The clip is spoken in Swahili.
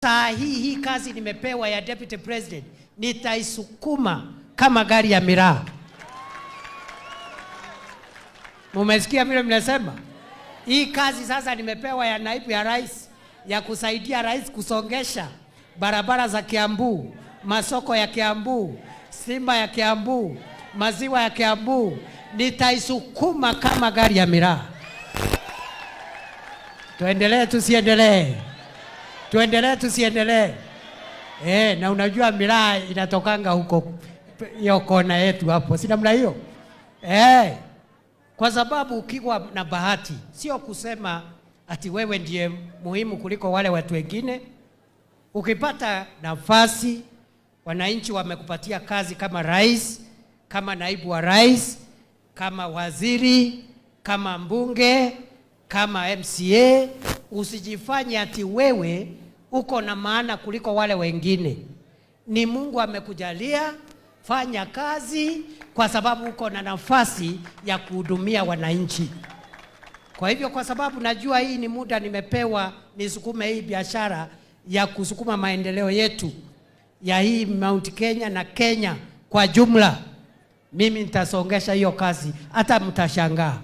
Saa hii kazi nimepewa ya Deputy President nitaisukuma kama gari ya miraa. Mumesikia vile mnasema? Hii kazi sasa nimepewa ya naibu ya rais ya kusaidia rais kusongesha barabara za Kiambu, masoko ya Kiambu, stima ya Kiambu, maziwa ya Kiambu. Nitaisukuma kama gari ya miraa. Tuendelee tusiendelee? Tuendelee tusiendelee? Na unajua miraa inatokanga huko hiyo kona yetu hapo, si namna hiyo? Kwa sababu ukiwa na bahati, sio kusema ati wewe ndiye muhimu kuliko wale watu wengine. Ukipata nafasi, wananchi wamekupatia kazi kama rais, kama naibu wa rais, kama waziri, kama mbunge, kama MCA, usijifanye ati wewe uko na maana kuliko wale wengine. Ni Mungu amekujalia, fanya kazi kwa sababu uko na nafasi ya kuhudumia wananchi. Kwa hivyo kwa sababu najua hii ni muda nimepewa nisukume hii biashara ya kusukuma maendeleo yetu ya hii Mount Kenya na Kenya kwa jumla, mimi nitasongesha hiyo kazi hata mtashangaa.